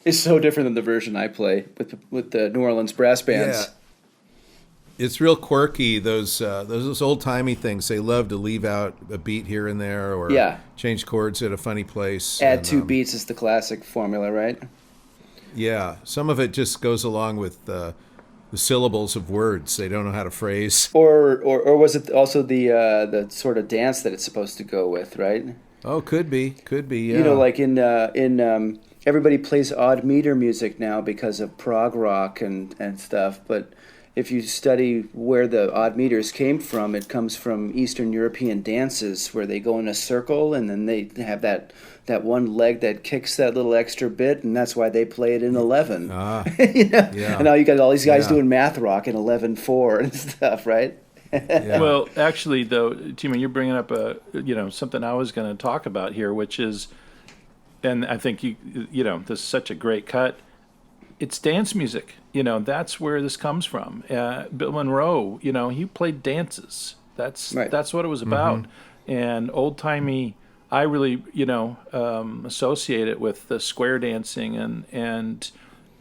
It's so different than the version I play with the New Orleans brass bands. Yeah, it's real quirky. Those old timey things. They love to leave out a beat here and there, or Yeah. change chords at a funny place. Add And two beats is the classic formula, right? yeah, some of it just goes along with the syllables of words. They don't know how to phrase. Or was it also the sort of dance that it's supposed to go with, right? Oh, could be, yeah. You know, like in everybody plays odd meter music now because of prog rock and stuff, but if you study where the odd meters came from, it comes from Eastern European dances where they go in a circle and then they have that one leg that kicks that little extra bit, and that's why they play it in 11. Ah, You know? yeah, And now you got all these guys yeah, doing math rock in 11/4 and stuff, right? yeah. Well, actually, though, Timo, you're bringing up something I was going to talk about here, which is, and I think this is such a great cut. It's dance music. That's where this comes from. Bill Monroe, he played dances. That's Right. that's what it was about. And old timey, I really, associate it with the square dancing and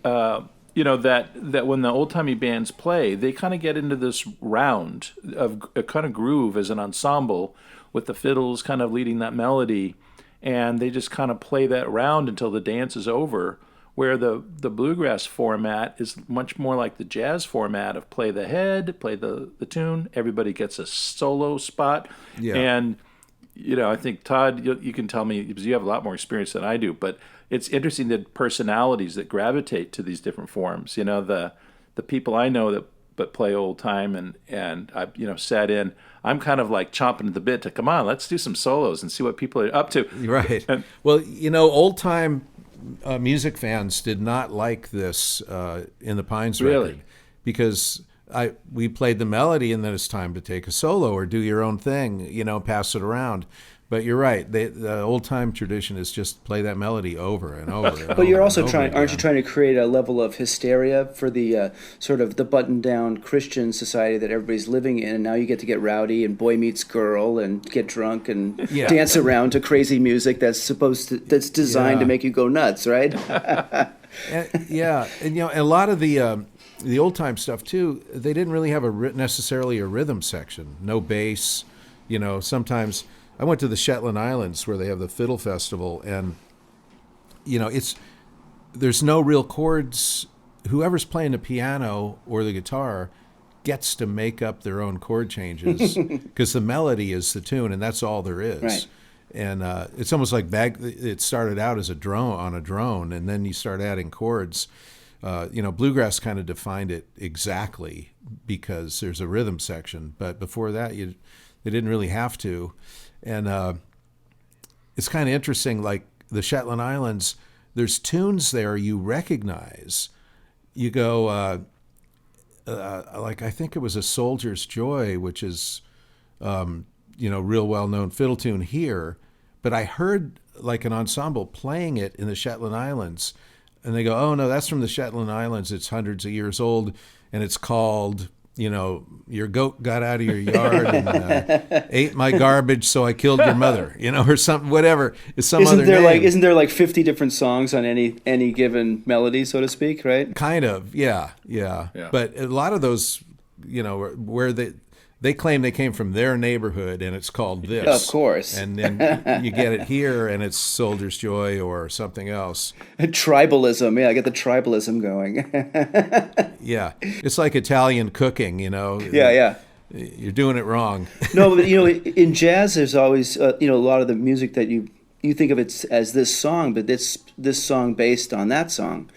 that when the old timey bands play, they kind of get into this round of a kind of groove as an ensemble, with the fiddles kind of leading that melody, and they just kind of play that round until the dance is over. Where the bluegrass format is much more like the jazz format of play the head, play the tune, everybody gets a solo spot. Yeah. And, I think, Todd, you can tell me, because you have a lot more experience than I do, but it's interesting that personalities that gravitate to these different forms. The people I know that play old time and I've, sat in, I'm kind of like chomping at the bit to, come on, let's do some solos and see what people are up to. Right. And, Well, old time music fans did not like this in the Pines Really? record, because we played the melody and then it's time to take a solo or do your own thing, pass it around. But you're right. The old time tradition is just play that melody over and over. And But you're over also and over aren't you again. trying to create a level of hysteria for the sort of the button-down Christian society that everybody's living in, and now you get to get rowdy and boy meets girl and get drunk and Yeah. dance around to crazy music that's designed to Yeah. make you go nuts, right? Yeah, and a lot of the old time stuff too. They didn't really have necessarily a rhythm section. No bass. Sometimes I went to the Shetland Islands where they have the fiddle festival, and there's no real chords. Whoever's playing the piano or the guitar gets to make up their own chord changes because the melody is the tune, and that's all there is. Right. And it's almost like it started out as a drone, and then you start adding chords. Bluegrass kind of defined it exactly because there's a rhythm section, but before that, they didn't really have to. And it's kind of interesting, like the Shetland Islands, there's tunes there you recognize. You go, like I think it was A Soldier's Joy, which is, real well-known fiddle tune here, but I heard like an ensemble playing it in the Shetland Islands, and they go, oh no, that's from the Shetland Islands. It's hundreds of years old, and it's called, your goat got out of your yard and ate my garbage, so I killed your mother, or something, whatever. It's some other name. Isn't there like 50 different songs on any given melody, so to speak, right? Kind of, yeah. But a lot of those, where they claim they came from their neighborhood and it's called this. Of course. And then you get it here and it's Soldier's Joy or something else. Tribalism, yeah, I get the tribalism going. Yeah. It's like Italian cooking, Yeah. You're doing it wrong. No, but in jazz, there's always a lot of the music that you think of it as this song, but this song based on that song.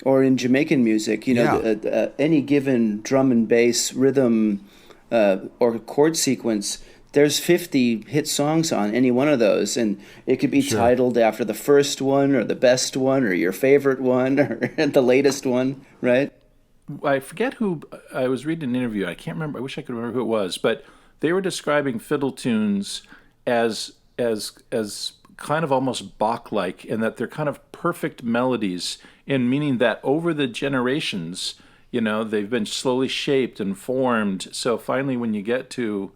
Or in Jamaican music, Yeah. Any given drum and bass rhythm or chord sequence, there's 50 hit songs on any one of those, and it could be Sure. titled after the first one or the best one or your favorite one or the latest one, right? I forget who I was reading an interview. I can't remember. I wish I could remember who it was, but they were describing fiddle tunes as kind of almost Bach-like, in that they're kind of perfect melodies, in meaning that over the generations, they've been slowly shaped and formed. So finally, when you get to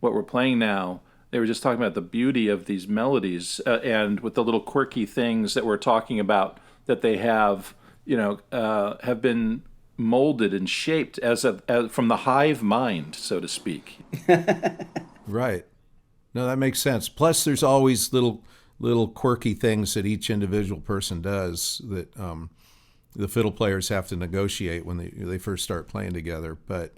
what we're playing now, they were just talking about the beauty of these melodies and with the little quirky things that we're talking about, that they have, have been molded and shaped as from the hive mind, so to speak. Right. No, that makes sense. Plus, there's always little quirky things that each individual person does that the fiddle players have to negotiate when they first start playing together. But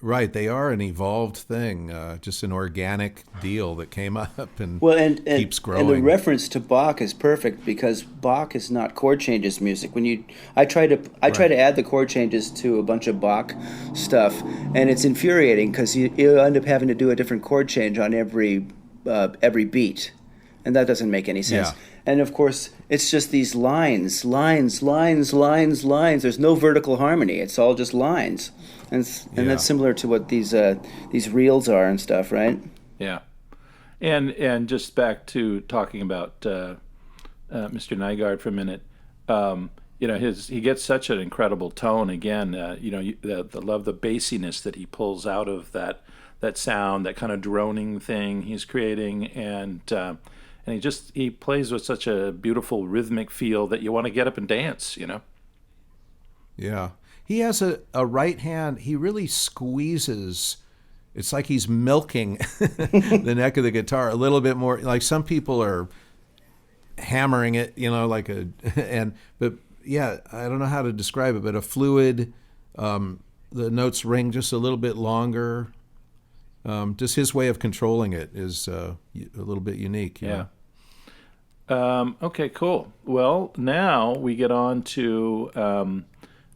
right, they are an evolved thing, just an organic deal that came up and keeps growing. And the reference to Bach is perfect because Bach is not chord changes music. I try to add the chord changes to a bunch of Bach stuff, and it's infuriating because you end up having to do a different chord change on every beat, and that doesn't make any sense. Yeah. And of course, it's just these lines. There's no vertical harmony. It's all just lines. And that's similar to what these reels are and stuff, right? Yeah, and just back to talking about Mr. Nygaard for a minute. He gets such an incredible tone. Again, the love, the bassiness that he pulls out of that sound, that kind of droning thing he's creating, and he plays with such a beautiful rhythmic feel that you want to get up and dance. Yeah. He has a right hand. He really squeezes. It's like he's milking the neck of the guitar a little bit more. Like some people are hammering it, but yeah, I don't know how to describe it, but a fluid, the notes ring just a little bit longer. Just his way of controlling it is a little bit unique. Yeah. Okay, cool. Well, now we get on to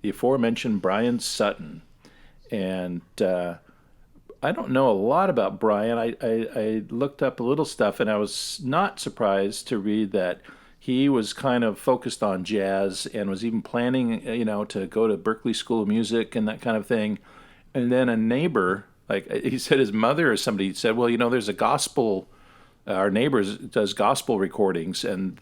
the aforementioned Bryan Sutton. And I don't know a lot about Bryan. I looked up a little stuff, and I was not surprised to read that he was kind of focused on jazz and was even planning, to go to Berklee School of Music and that kind of thing. And then a neighbor, like he said, his mother or somebody said, well, there's a gospel, our neighbor does gospel recordings, and,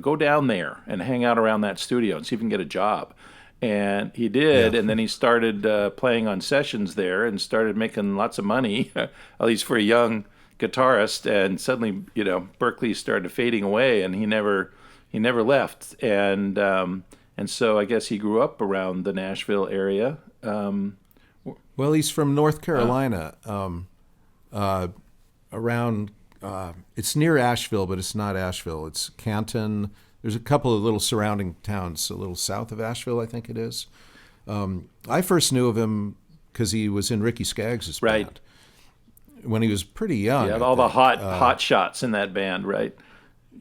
go down there and hang out around that studio and see if you can get a job. And he did, yeah. And then he started playing on sessions there and started making lots of money, at least for a young guitarist. And suddenly, Berklee started fading away, and he never left. And so I guess he grew up around the Nashville area. Well, he's from North Carolina, around. It's near Asheville, but it's not Asheville. It's Canton. There's a couple of little surrounding towns, a little south of Asheville, I think it is. I first knew of him because he was in Ricky Skaggs' band when he was pretty young. Yeah, all the hot shots in that band, right?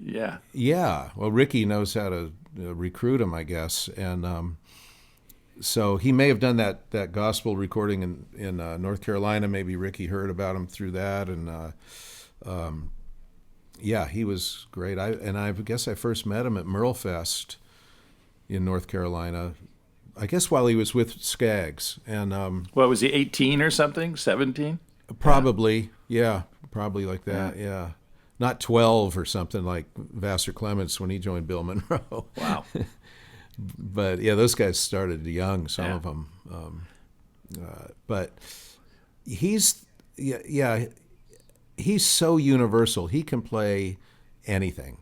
Yeah. Yeah. Well, Ricky knows how to recruit him, I guess, and so he may have done that gospel recording in North Carolina. Maybe Ricky heard about him through that, and. Yeah, he was great. I guess I first met him at Merlefest in North Carolina. I guess while he was with Skaggs. And what was he, 18 or something? 17? Probably, yeah, probably like that. Yeah, not 12 or something like Vassar Clements when he joined Bill Monroe. Wow. But yeah, those guys started young. Some of them, but he's He's so universal. He can play anything.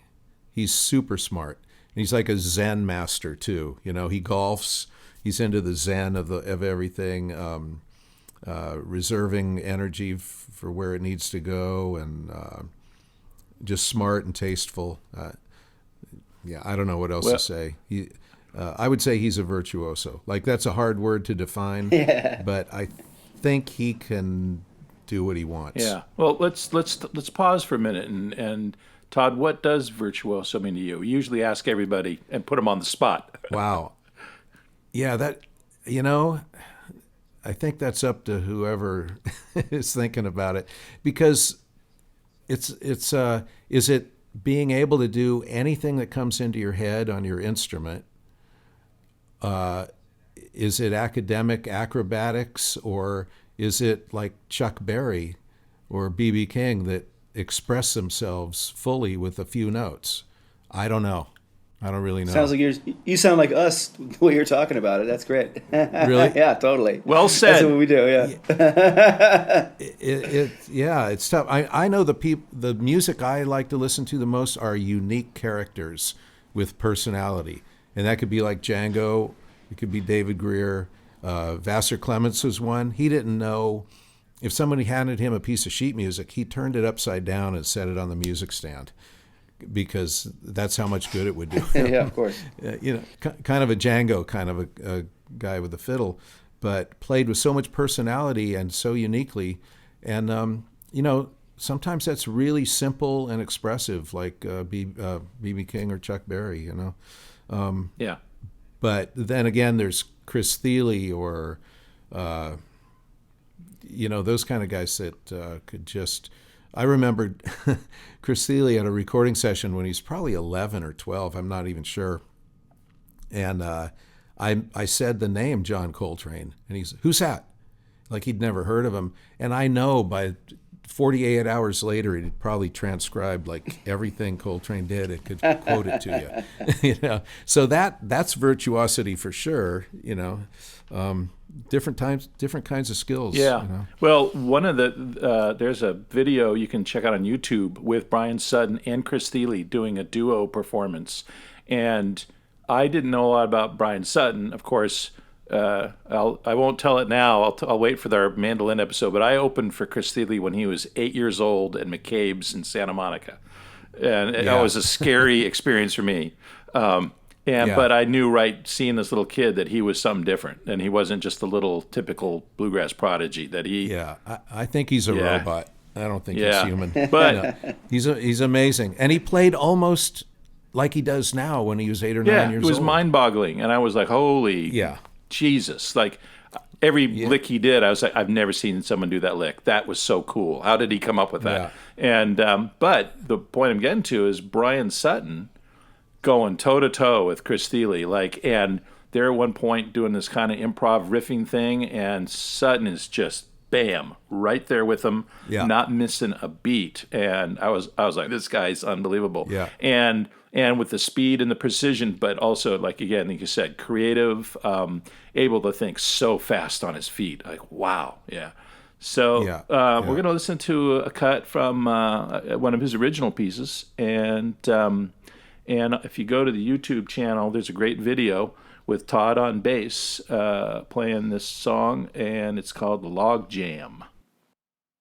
He's super smart. And he's like a Zen master too. He golfs. He's into the Zen of everything, reserving energy for where it needs to go, and just smart and tasteful. I don't know what else to say. I would say he's a virtuoso. Like, that's a hard word to define, but I think he can do what he wants. Yeah. Well, let's pause for a minute and Todd, what does virtuoso mean to you? We usually ask everybody and put them on the spot. Wow. Yeah, that I think that's up to whoever is thinking about it, because it's is it being able to do anything that comes into your head on your instrument? Is it academic acrobatics, or is it like Chuck Berry or B.B. King that express themselves fully with a few notes? I don't know. I don't really know. Sounds like you sound like us the way you're talking about it. That's great. Really? Yeah, totally. Well said. That's what we do. Yeah. It's tough. I know the music I like to listen to the most are unique characters with personality, And that could be like Django. It could be David Greer. Vassar Clements was one. He didn't know if somebody handed him a piece of sheet music, he turned it upside down and set it on the music stand because that's how much good it would do. Yeah, of course. Kind of a Django, kind of a guy with a fiddle, but played with so much personality and so uniquely. And, sometimes that's really simple and expressive, like B.B. King or Chuck Berry, Yeah. But then again, there's Chris Thile or, those kind of guys that could just... I remember Chris Thile at a recording session when he's probably 11 or 12, I'm not even sure. And I said the name John Coltrane, and he's, "Who's that?" Like he'd never heard of him. And I know by 48 hours later, he'd probably transcribed like everything Coltrane did. It could quote it to you. So that's virtuosity for sure. Different times, different kinds of skills. Yeah. Well, one of the there's a video you can check out on YouTube with Bryan Sutton and Chris Thile doing a duo performance, and I didn't know a lot about Bryan Sutton, of course. I won't tell it now. I'll wait for their mandolin episode. But I opened for Chris Thile when he was 8 years old at McCabe's in Santa Monica, and that was a scary experience for me. But I knew seeing this little kid that he was something different, and he wasn't just a little typical bluegrass prodigy. That he, I think he's a robot. I don't think he's human. But he's amazing, and he played almost like he does now when he was 8 or 9 years old. It was mind-boggling, and I was like, "Holy Jesus!" Like every lick he did, I was like, "I've never seen someone do that lick. That was so cool. How did he come up with that?" And but the point I'm getting to is Bryan Sutton going toe to toe with Chris Thile, and they're at one point doing this kind of improv riffing thing, and Sutton is just bam right there with him, not missing a beat. And I was like, this guy's unbelievable. Yeah. And with the speed and the precision, but also like you said, creative, able to think so fast on his feet. Like wow, So we're going to listen to a cut from one of his original pieces, and if you go to the YouTube channel, there's a great video with Todd on bass playing this song, and it's called "Log Jam."